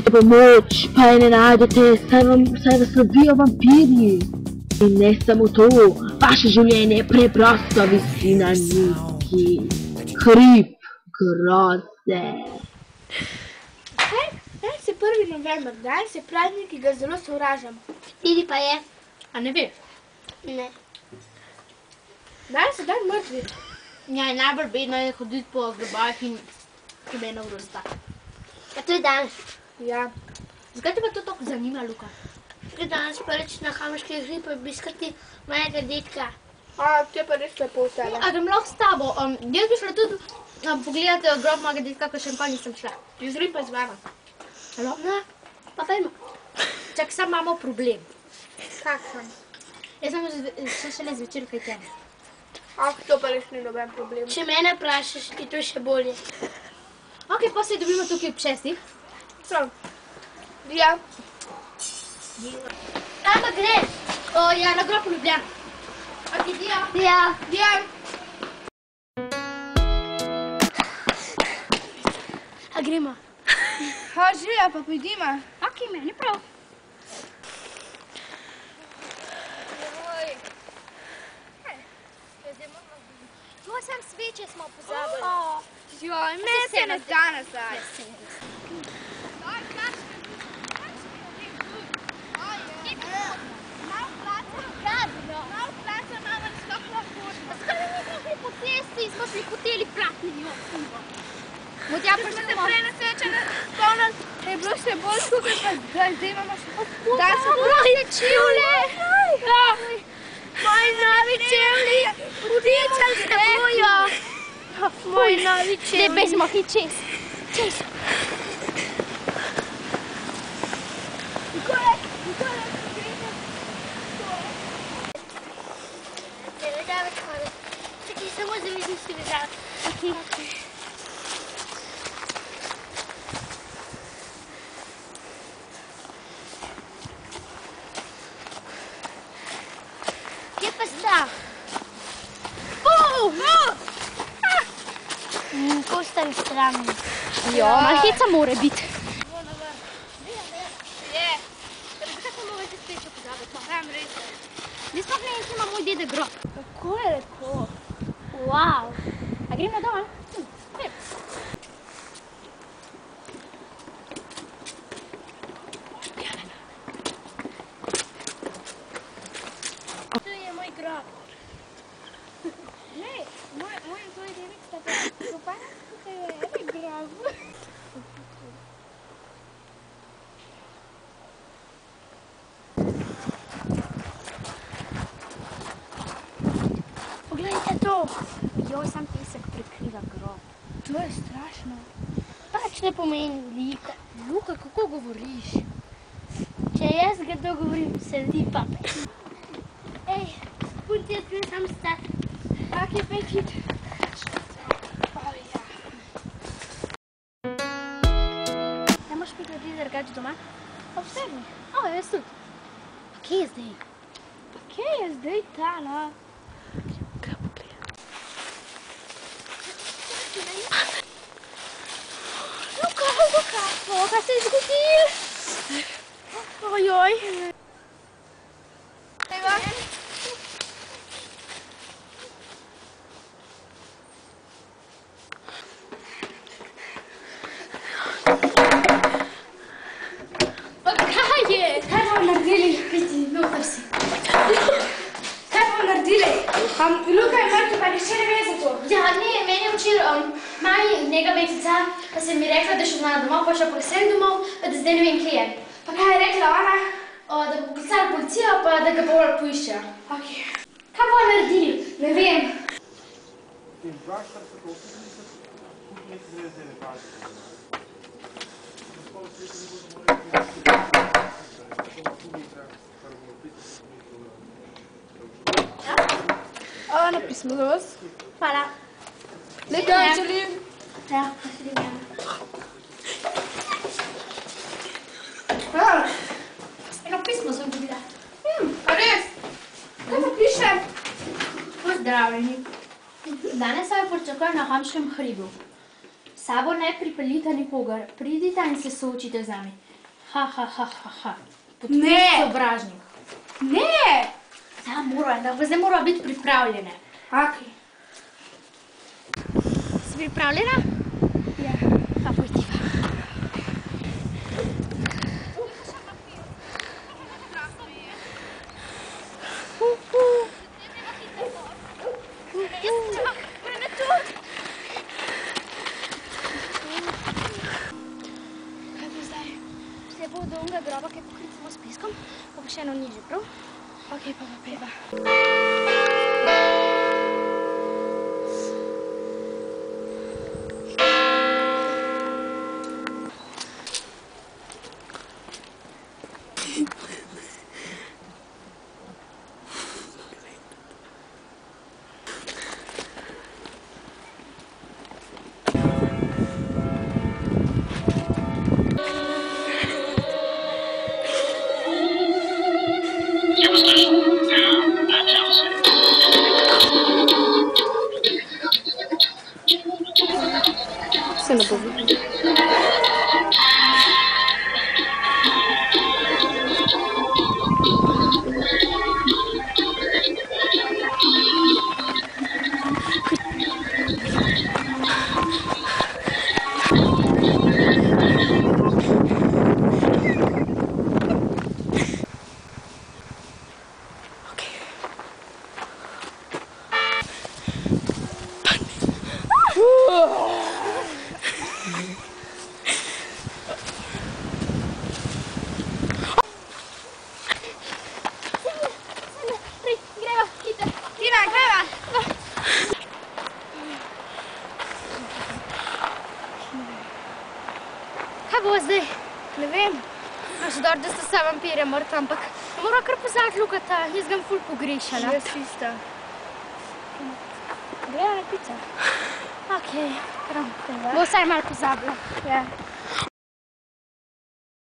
Iščekajte pomoč, pa je ne najdete, saj vas lovijo vampirji. In ne samo to, vaše življenje preprosto visi na nitki. Hrib groze. Danes je 1. november, danes je praznik, ki ga zelo sovražam. Kateri pa je? A ne veš? Ne. Danes je dan mrtvih. Ja, in najbolj bedno je hoditi po grobovih in nobena vrosta. A to je danes? Ja. Zakaj te pa to tako zanima, Luka? Ker danes prvič na Hamoški hrib obiskati mojega dedka. A, to je pa res lepo v tebe. A grem lahko s tabo. Jaz bi šla tudi pogledati grob mojega dedka, ko še nikoli nisem šla. Izri pa z vama. Alo? No, pa pojmo. Čak, sam imamo problem. Kakšen? Jaz sem šele zvečer kaj tebe. Ah, to pa res ni noben problem. Če mene vprašaš, je to še bolje. Ok, pa se dobimo tukaj ob 6. So. Ja. Kam pa greš? Ja, na grob v Ljubljano. Ok, dio. Ja. Ja. A gremo? Ha, želja, pa pojdimo. Ok, meni prav. To sem sveče smo pozabili. Joj, meni se ne da nazaj. Smo šli hoteli platni, Ja, pa smo se prej na svečane spomnili, da je bilo še bolj skupaj, pa zdaj imamo še Moje čevlje! Moji novi čevlji! Utičali se bojo! Moji novi čevlji! Debej smo hit čez. Čez. Nikole, gremo. David, hvala. Čekaj, samo zavidim si vezal. Ok. Kje pa sta? Ko sta mi strani. Ja, malo heca mora biti. Je. Zakaj pa mogli te sveče pozabiti? Dam res. Jaz sploh ne vem, kje ima moj dedek grob. Kako je lepo. Wow. A gremo dol? Tu je moj grob. Ne, moj in tvoj dedek sta pa kopana tukaj v enem grobu. Poglejte to. Joj, sam pesek prekriva grob. To je strašno. Pač ne pomeni veliko. Luka, kako govoriš? Če jaz grdo govorim, se zdi pape. Ej, punci, jaz grem sam stati. Ok, pejčit. Ne moš mi gledi drugač doma? Pa vsebi. O, jaz tudi. A kje je zdaj? Pa kje je zdaj ta, no? Luka, kaj se je zgodil? Ojoj. Evo. Pa kaj je? Kaj bomo naredili? Piti, noter si. Kaj bomo naredili? Luka je mrtev, pa nihče ne ve za to. Ja, ne, meni je včeraj mami njega metica, pa se mi rekla, da še znala domov, pa še pa sem domov, pa da zdaj ne vem, kje je. Pa kaj je rekla ona? Da bo poklicala policijo, pa da ga bolj poiščejo. Ok. Kaj bomo naredili? Ne vem. Napismo za vas. Hvala. Lep dan želim. Ja, naslednja. Eno pismo sem dobila. A res? Kaj pa piše? Pozdravljeni. Danes vaju pričakujem na Hamškem hribu. Sabo ne pripeljite nikogar, pridite in se soočite z nami. Ha, ha, ha, ha, ha. Ne! Sovražnik. Ne! Ja, zdaj mora biti pripravljene. Okej. Si pripravljena? Ja. Pa pojdiva. Kaj bo zdaj? Se bo do onega groba, kaj pokrit samo s piskom, pa bo še eno nižje, prav? Okej, pa pojdiva. Se ne bo videl. Kaj bo zdaj? Ne vem. Imaš dobro, da sta vsa vampirja mrtva, ampak mora kar poznati Lukata, jaz ga ful pogrešala. Jaz isto. Greva na pico. Okej, prav. Bo vsaj malo pozabila. Ja.